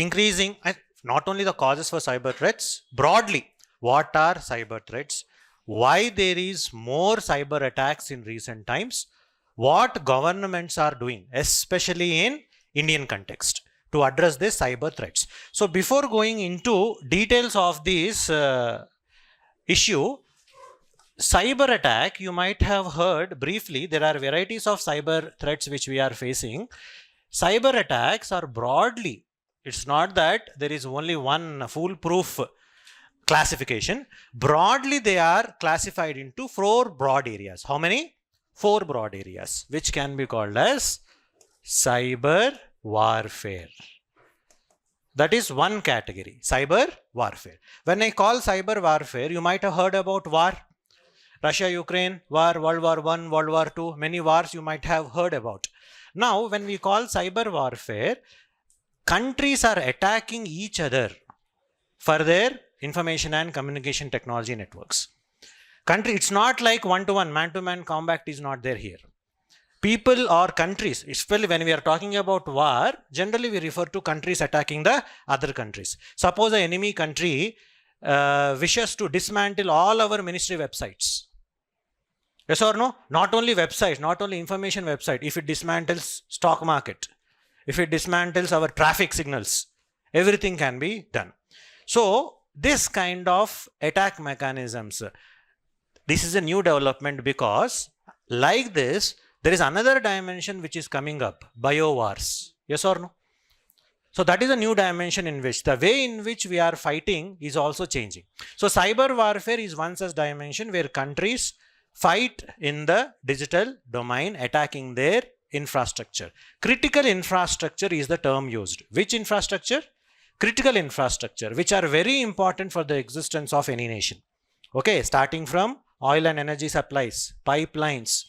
increasing, not only the causes for cyber threats, broadly, what are cyber threats, why there is more cyber attacks in recent times, what governments are doing, especially in Indian context, to address these cyber threats. So before going into details of this issue, cyber attack, you might have heard briefly, there are varieties of cyber threats which we are facing. Cyber attacks are broadly, it's not that there is only one foolproof classification. Broadly, they are classified into 4 broad areas. How many? 4 broad areas, which can be called as cyber warfare. That is one category, cyber warfare. When I call cyber warfare, you might have heard about war. Russia-Ukraine war, World War I, World War II, many wars you might have heard about. Now, when we call cyber warfare, countries are attacking each other for their information and communication technology networks. It's not like one-to-one, man-to-man combat is not there here. People or countries, especially when we are talking about war, generally we refer to countries attacking the other countries. Suppose an enemy country wishes to dismantle all our ministry websites. Yes or no? Not only websites, not only information website, if it dismantles stock market, if it dismantles our traffic signals, everything can be done. So this kind of attack mechanisms, this is a new development, because like this, there is another dimension which is coming up, biowars. Yes or no? So that is a new dimension in which the way in which we are fighting is also changing. So cyber warfare is one such dimension where countries fight in the digital domain, attacking their infrastructure. Critical infrastructure is the term used. Which infrastructure? Critical infrastructure, which are very important for the existence of any nation. Okay, starting from oil and energy supplies, pipelines,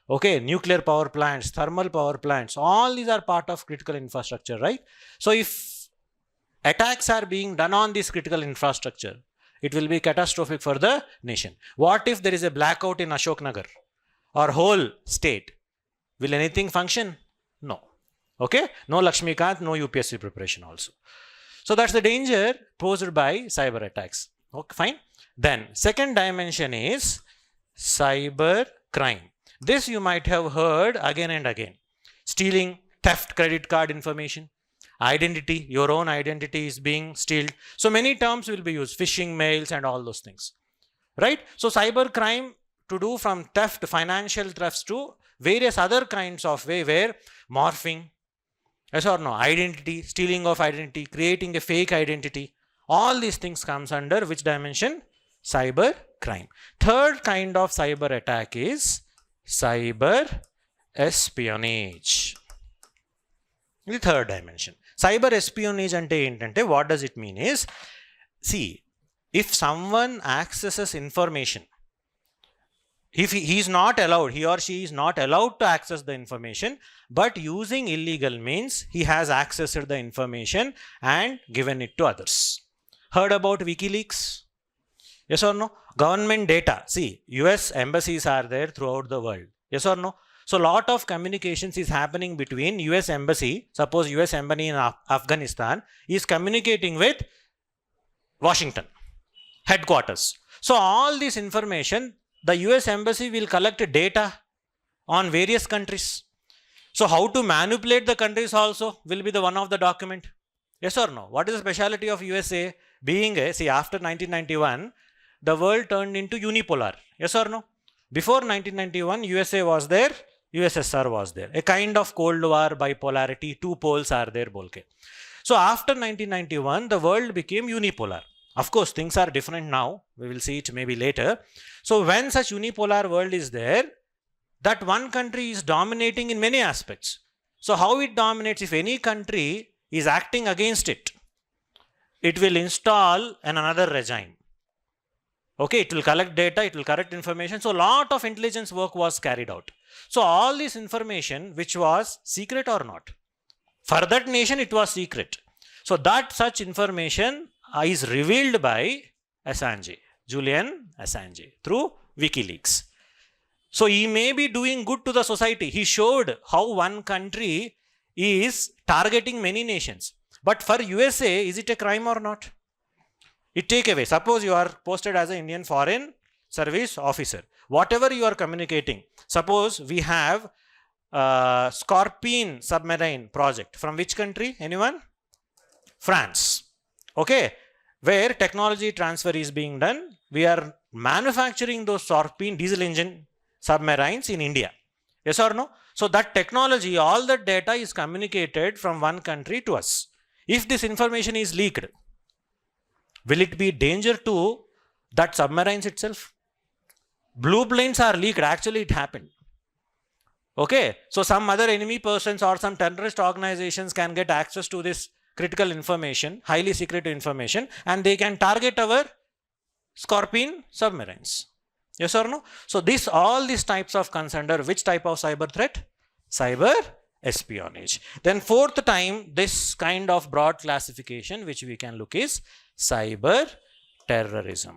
okay, nuclear power plants, thermal power plants, all these are part of critical infrastructure, right? So if attacks are being done on this critical infrastructure, it will be catastrophic for the nation. What if there is a blackout in Ashok Nagar or whole state? Will anything function? No. Okay, no Lakshmikant, no UPSC preparation also. So that's the danger posed by cyber attacks. Okay, fine. Then second dimension is cyber crime. This you might have heard again and again. Stealing, theft, credit card information, identity, your own identity is being stolen. So many terms will be used, phishing mails and all those things, right? So cyber crime to do from theft, financial thefts to various other kinds of way where morphing, yes or no, identity, stealing of identity, creating a fake identity, all these things comes under which dimension? Cyber crime. Third kind of cyber attack is cyber espionage. The third dimension. Cyber espionage ante entante, what does it mean is, see, if someone accesses information, if he is not allowed, he or she is not allowed to access the information, but using illegal means, he has accessed the information and given it to others. Heard about WikiLeaks? Yes or no? Government data. See, US embassies are there throughout the world. Yes or no? So lot of communications is happening between US embassy. Suppose US embassy in Afghanistan is communicating with Washington headquarters. So all this information, the US embassy will collect data on various countries. So how to manipulate the countries also will be the one of the document. Yes or no? What is the speciality of USA? Being a, see, after 1991, the world turned into unipolar. Yes or no? Before 1991, USA was there, USSR was there. A kind of Cold War bipolarity, two poles are there, bolke. So after 1991, the world became unipolar. Of course, things are different now. We will see it maybe later. So when such unipolar world is there, that one country is dominating in many aspects. So how it dominates? If any country is acting against it, it will install another regime. Okay, it will collect data, it will collect information. So a lot of intelligence work was carried out. So all this information, which was secret or not, for that nation it was secret. So that such information is revealed by Assange, Julian Assange, through WikiLeaks. So he may be doing good to the society. He showed how one country is targeting many nations. But for USA, is it a crime or not? It take away. Suppose you are posted as an Indian Foreign Service officer. Whatever you are communicating, suppose we have Scorpion submarine project. From which country? Anyone? France. Okay. Where technology transfer is being done, we are manufacturing those Scorpion diesel engine submarines in India. Yes or no? So that technology, all the data is communicated from one country to us. If this information is leaked, will it be danger to that submarines itself? Blueprints are leaked. Actually, it happened. Okay. So some other enemy persons or some terrorist organizations can get access to this critical information, highly secret information, and they can target our Scorpion submarines. Yes or no? So all these types of comes under which type of cyber threat? Cyber espionage. Then fourth time, this kind of broad classification which we can look is cyber terrorism.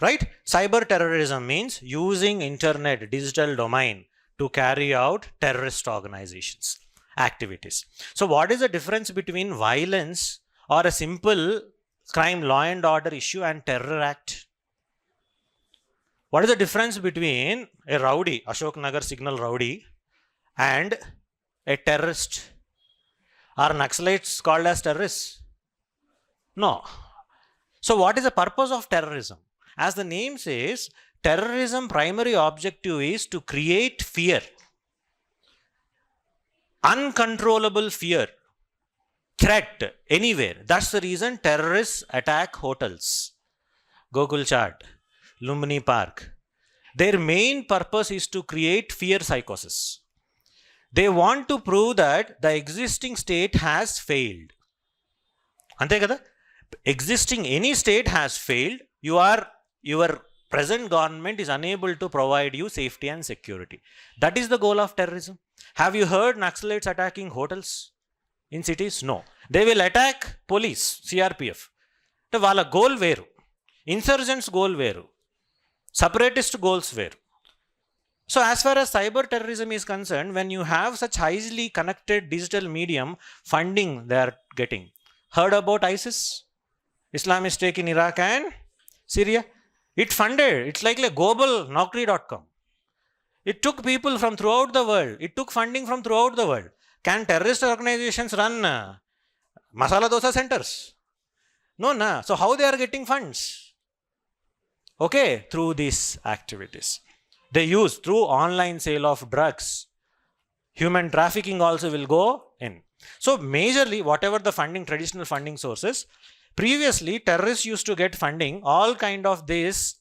Right? Cyber terrorism means using internet, digital domain to carry out terrorist organizations activities. So what is the difference between violence or a simple crime law and order issue and terror act? What is the difference between a rowdy, Ashok Nagar signal rowdy, and a terrorist? Are Naxalites called as terrorists? No. So what is the purpose of terrorism? As the name says, terrorism primary objective is to create fear. Uncontrollable fear. Threat anywhere. That's the reason terrorists attack hotels. Gokul Chat, Lumbini Park. Their main purpose is to create fear psychosis. They want to prove that the existing state has failed. Ante kada? Existing any state has failed. Your present government is unable to provide you safety and security. That is the goal of terrorism. Have you heard Naxalites attacking hotels in cities? No. They will attack police, CRPF. Wala goal veru. Insurgents goal veru. Separatist goals veru. So as far as cyber terrorism is concerned, when you have such highly connected digital medium, funding they are getting. Heard about ISIS? Islamist State in Iraq and Syria? It funded. It's like a global Naukri.com. It took people from throughout the world. It took funding from throughout the world. Can terrorist organizations run masala dosa centers? No, na. So how they are getting funds? Okay, through these activities. They use through online sale of drugs. Human trafficking also will go in. So majorly, whatever the funding, traditional funding sources, previously terrorists used to get funding, all kind of these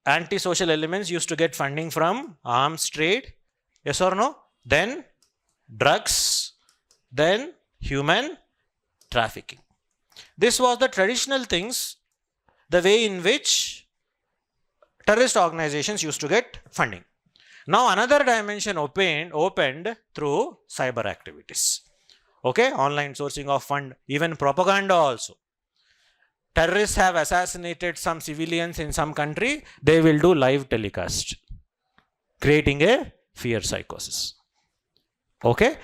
anti-social elements used to get funding from arms trade, yes or no? Then drugs, then human trafficking. This was the traditional things, the way in which terrorist organizations used to get funding. Now another dimension opened through cyber activities. Okay, online sourcing of fund, even propaganda also. Terrorists have assassinated some civilians in some country, they will do live telecast, creating a fear psychosis. Okay,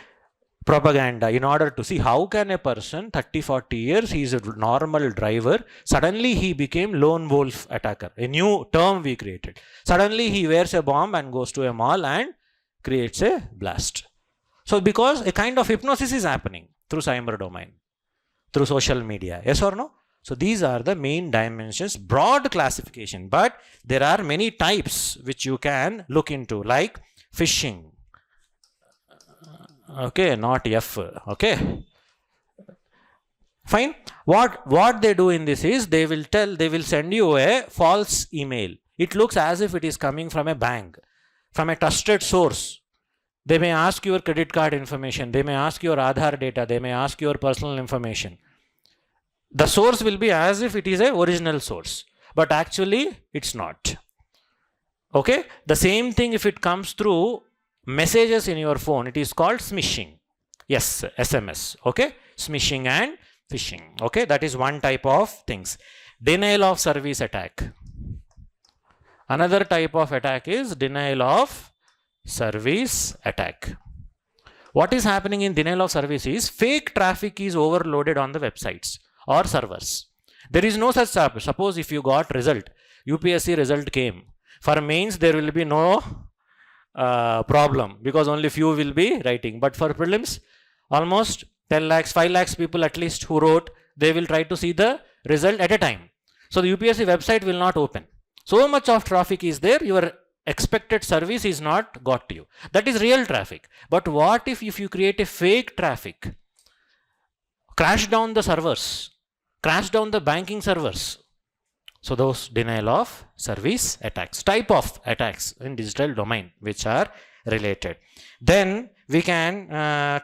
propaganda in order to see how can a person 30-40 years, he is a normal driver, suddenly he became lone wolf attacker, a new term we created. Suddenly he wears a bomb and goes to a mall and creates a blast. So because a kind of hypnosis is happening through cyber domain, through social media, yes or no? So these are the main dimensions, broad classification, but there are many types which you can look into, like phishing. Okay, not F. Okay. Fine. What they do in this is they will send you a false email. It looks as if it is coming from a bank, from a trusted source. They may ask your credit card information. They may ask your Aadhaar data. They may ask your personal information. The source will be as if it is a original source, but actually it's not. Okay. The same thing if it comes through messages in your phone, it is called smishing. Yes, SMS. Okay. Smishing and phishing. Okay. That is one type of things. Denial of service attack. Another type of attack is denial of service attack. What is happening in denial of service is fake traffic is overloaded on the websites or servers. There is no such service. Suppose if you got result, UPSC result came. For mains, there will be no problem because only few will be writing. But for prelims, almost 10 lakhs, 5 lakhs people at least who wrote, they will try to see the result at a time. So the UPSC website will not open. So much of traffic is there, your expected service is not got to you. That is real traffic. But what if you create a fake traffic, crash down the servers, crash down the banking servers? So those denial of service attacks, type of attacks in digital domain which are related. Then we can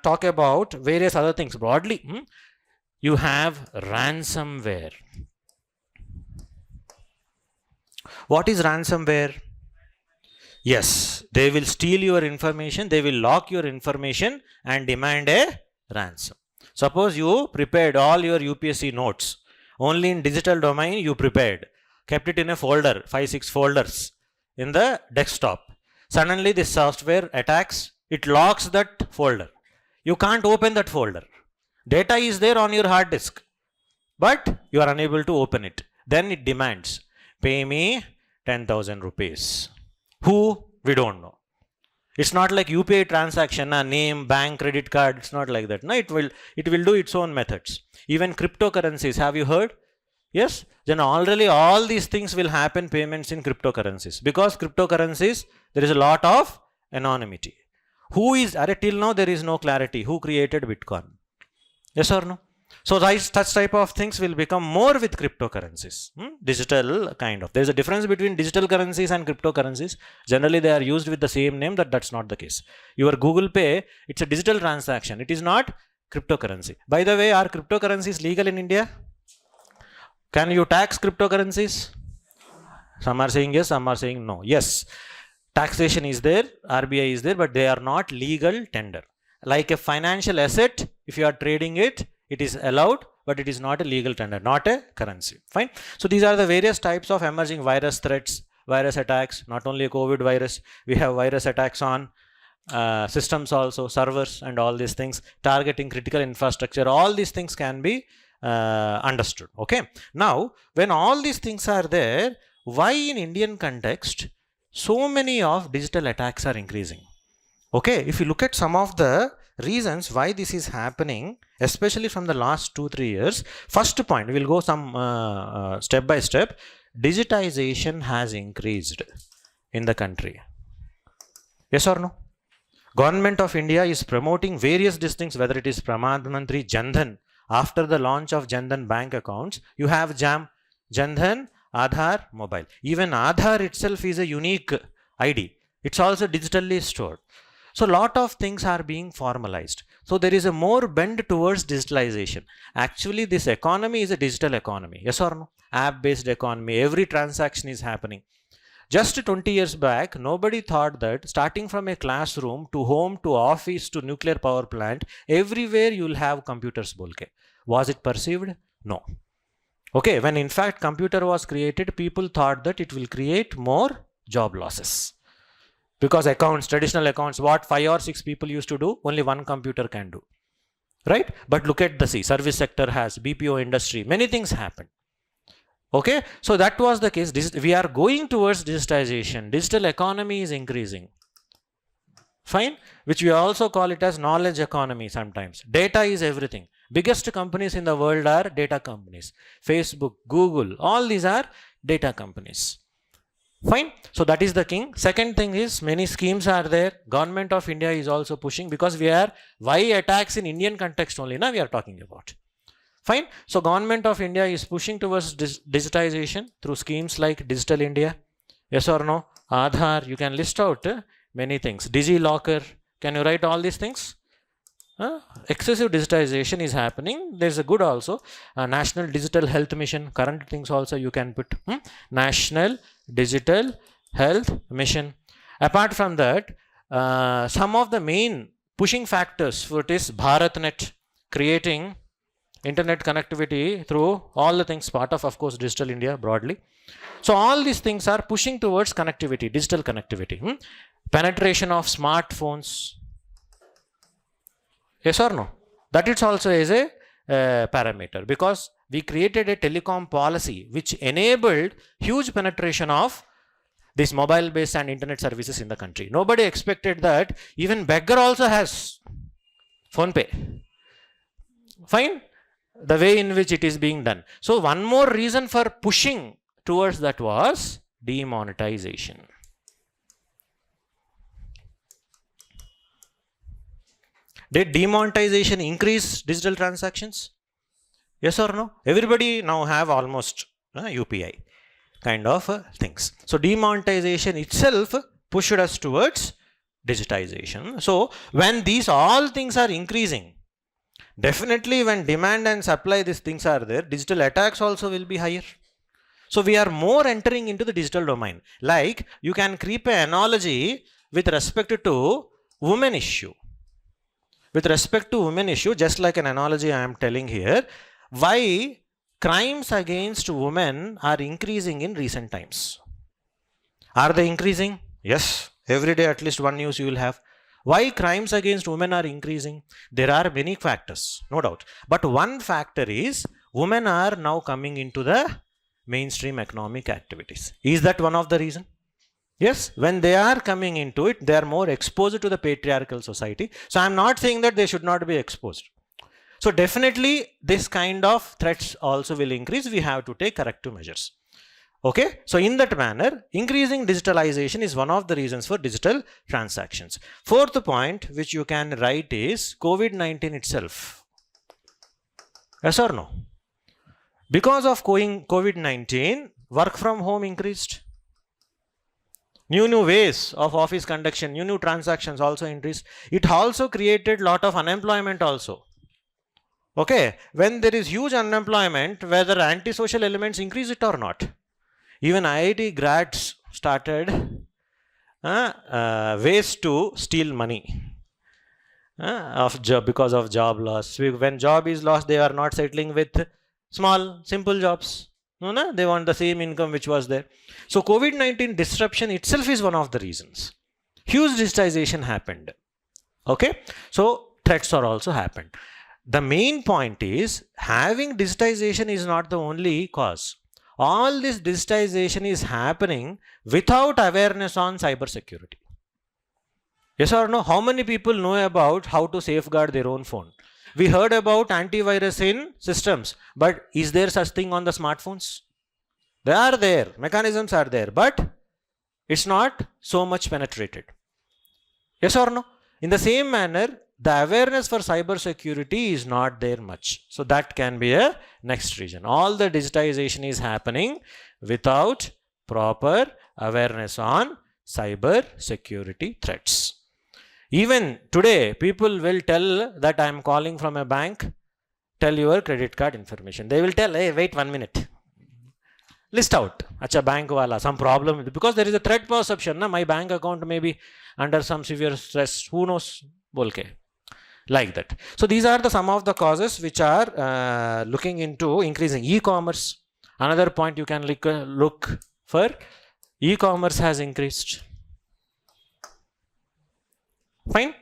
talk about various other things broadly. You have ransomware. What is ransomware? Yes, they will steal your information, they will lock your information and demand a ransom. Suppose you prepared all your UPSC notes, only in digital domain you prepared, kept it in a folder, 5-6 folders in the desktop. Suddenly this software attacks, it locks that folder. You can't open that folder. Data is there on your hard disk, but you are unable to open it. Then it demands, pay me 10,000 rupees. Who? We don't know. It's not like UPI transaction, name, bank, credit card. It's not like that. No, it will do its own methods. Even cryptocurrencies, have you heard? Yes. Then already all these things will happen, payments in cryptocurrencies. Because cryptocurrencies, there is a lot of anonymity. Who is, till now there is no clarity. Who created Bitcoin? Yes or no? So such type of things will become more with cryptocurrencies. Digital kind of. There is a difference between digital currencies and cryptocurrencies. Generally they are used with the same name, that's not the case. Your Google Pay, it's a digital transaction. It is not cryptocurrency. By the way, are cryptocurrencies legal in India? Can you tax cryptocurrencies? Some are saying yes, some are saying no. Yes, taxation is there, RBI is there, but they are not legal tender. Like a financial asset, if you are trading it, it is allowed, but it is not a legal tender, not a currency. Fine. So these are the various types of emerging virus threats, virus attacks, not only a COVID virus. We have virus attacks on systems also, servers and all these things, targeting critical infrastructure. All these things can be understood. Okay. Now, when all these things are there, why in Indian context, so many of digital attacks are increasing? Okay. If you look at some of the reasons why this is happening, especially from the last 2-3 years. First point, we'll go some step by step. Digitization has increased in the country. Yes or no? Government of India is promoting various things, whether it is Pradhan Mantri Janardhan. After the launch of Janardhan bank accounts, you have Janardhan, Aadhaar, mobile. Even Aadhaar itself is a unique ID. It's also digitally stored. So a lot of things are being formalized. So there is a more bend towards digitalization. Actually, this economy is a digital economy. Yes or no? App-based economy. Every transaction is happening. Just 20 years back, nobody thought that starting from a classroom to home to office to nuclear power plant, everywhere you will have computers. Was it perceived? No. Okay, when in fact computer was created, people thought that it will create more job losses. Because accounts, traditional accounts, what 5 or 6 people used to do, only one computer can do. Right? But look at the service sector has, BPO industry, many things happened. Okay? So that was the case. We are going towards digitization. Digital economy is increasing. Fine? Which we also call it as knowledge economy sometimes. Data is everything. Biggest companies in the world are data companies. Facebook, Google, all these are data companies. Fine. So that is the king. Second thing is many schemes are there. Government of India is also pushing because why attacks in Indian context only now we are talking about. Fine. So government of India is pushing towards digitization through schemes like Digital India. Yes or no? Aadhaar, you can list out many things. DigiLocker, can you write all these things? Excessive digitization is happening. There's a good also. National Digital Health Mission, current things also you can put. National Digital Health Mission. Apart from that, some of the main pushing factors for it is BharatNet, creating internet connectivity through all the things, part of course, Digital India broadly. So all these things are pushing towards connectivity, digital connectivity. Penetration of smartphones. Yes or no? That it also is a parameter, because we created a telecom policy which enabled huge penetration of these mobile based and internet services in the country. Nobody expected that even beggar also has phone pay. Fine, the way in which it is being done. So one more reason for pushing towards that was demonetization. Did demonetization increase digital transactions? Yes or no? Everybody now have almost UPI kind of things. So demonetization itself pushed us towards digitization. So when these all things are increasing, definitely when demand and supply, these things are there, digital attacks also will be higher. So we are more entering into the digital domain. Like you can create an analogy with respect to women issue. With respect to women issue, just like an analogy I am telling here, why crimes against women are increasing in recent times. Are they increasing? Yes. Every day at least one news you will have. Why crimes against women are increasing? There are many factors, no doubt. But one factor is women are now coming into the mainstream economic activities. Is that one of the reasons? Yes, when they are coming into it, they are more exposed to the patriarchal society. So I am not saying that they should not be exposed. So definitely this kind of threats also will increase. We have to take corrective measures. Okay, so in that manner, increasing digitalization is one of the reasons for digital transactions. Fourth point which you can write is COVID-19 itself. Yes or no? Because of COVID-19, work from home increased. New ways of office conduction, new transactions also increased. It also created lot of unemployment also. Okay, when there is huge unemployment, whether antisocial elements increase it or not. Even IIT grads started ways to steal money of job because of job loss. When job is lost, they are not settling with small, simple jobs. No, they want the same income which was there. So COVID-19 disruption itself is one of the reasons. Huge digitization happened. Okay, so threats are also happened. The main point is having digitization is not the only cause. All this digitization is happening without awareness on cyber security. Yes or no? How many people know about how to safeguard their own phone? We heard about antivirus in systems, but is there such thing on the smartphones? They are there, mechanisms are there, but it's not so much penetrated. Yes or no? In the same manner, the awareness for cyber security is not there much. So that can be a next reason. All the digitization is happening without proper awareness on cyber security threats. Even today, people will tell that I am calling from a bank, tell your credit card information. They will tell, hey, wait 1 minute. List out, acha bank wala, some problem, because there is a threat perception, na? My bank account may be under some severe stress, who knows, bolke. Like that. So these are some of the causes which are looking into increasing e-commerce. Another point you can look for, e-commerce has increased. Fine.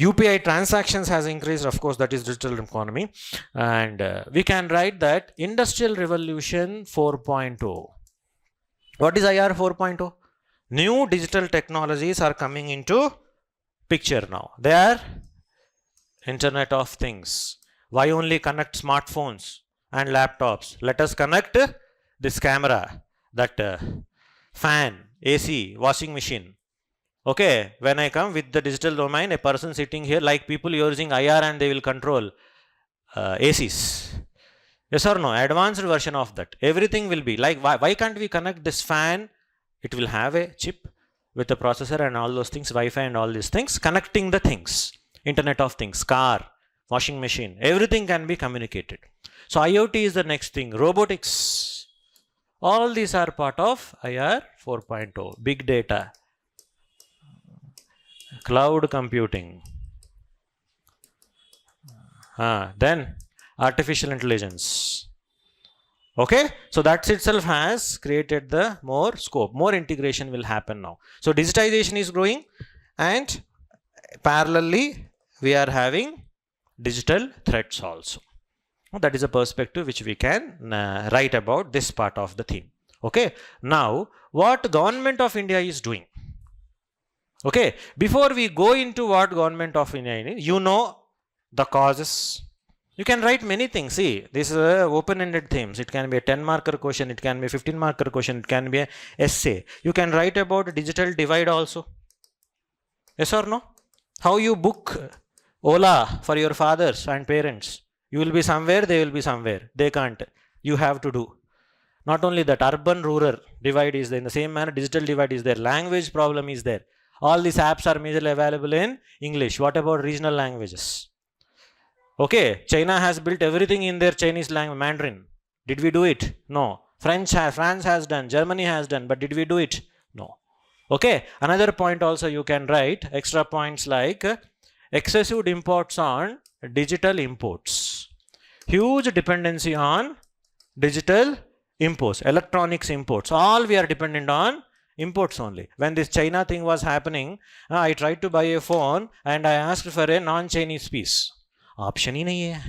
UPI transactions has increased, of course, that is digital economy. And we can write that Industrial Revolution 4.0. What is IR 4.0? New digital technologies are coming into picture now. They are Internet of Things. Why only connect smartphones and laptops? Let us connect this camera, that fan, AC, washing machine. Okay, when I come with the digital domain, a person sitting here, like people using IR and they will control ACs. Yes or no? Advanced version of that. Everything will be like, why can't we connect this fan? It will have a chip with a processor and all those things, Wi-Fi and all these things, connecting the things. Internet of Things, car, washing machine, everything can be communicated. So IoT is the next thing, robotics. All these are part of IR 4.0, big data, cloud computing, then artificial intelligence. Okay, so that itself has created the more scope, more integration will happen now. So digitization is growing, and parallelly we are having digital threats also. That is a perspective which we can write about this part of the theme. Okay. Now, what government of India is doing? Okay. Before we go into what government of India is, you know the causes. You can write many things. See, this is open-ended themes. It can be a 10-marker question. It can be a 15-marker question. It can be an essay. You can write about digital divide also. Yes or no? How you book Ola for your fathers and parents. You will be somewhere, they will be somewhere. They can't. You have to do. Not only that, urban-rural divide is there. In the same manner, digital divide is there. Language problem is there. All these apps are majorly available in English. What about regional languages? Okay, China has built everything in their Chinese language, Mandarin. Did we do it? No. France has done. Germany has done. But did we do it? No. Okay, another point also you can write. Extra points like excessive imports on digital imports. Huge dependency on digital imports, electronics imports. All we are dependent on imports only. When this China thing was happening, I tried to buy a phone and I asked for a non-Chinese piece. Option hi nahi hai.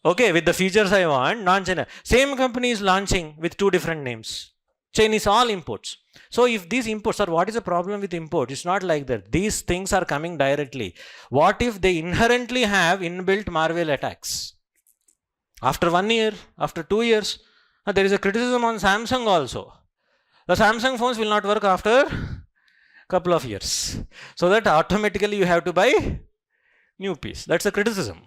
Okay, with the features I want, non-China. Same company is launching with two different names. Chinese, all imports. So if these imports are, what is the problem with import? It's not like that. These things are coming directly. What if they inherently have inbuilt malware attacks? After 1 year, after 2 years, there is a criticism on Samsung also. The Samsung phones will not work after couple of years. So that automatically you have to buy new piece. That's a criticism.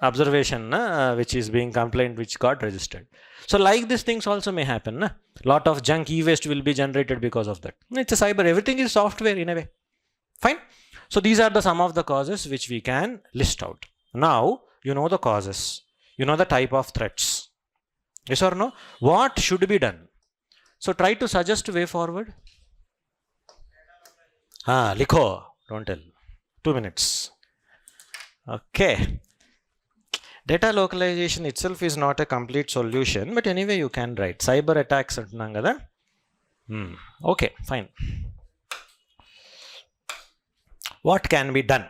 Observation which is being complained, which got registered. So like these things also may happen. Lot of junk e-waste will be generated because of that. It's a cyber. Everything is software in a way. Fine. So these are the some of the causes which we can list out. Now you know the causes. You know the type of threats. Yes or no? What should be done? So try to suggest way forward. Likho. Don't tell. 2 minutes. Okay. Data localization itself is not a complete solution, but anyway you can write. Cyber attacks antnanga. Okay, fine. What can be done?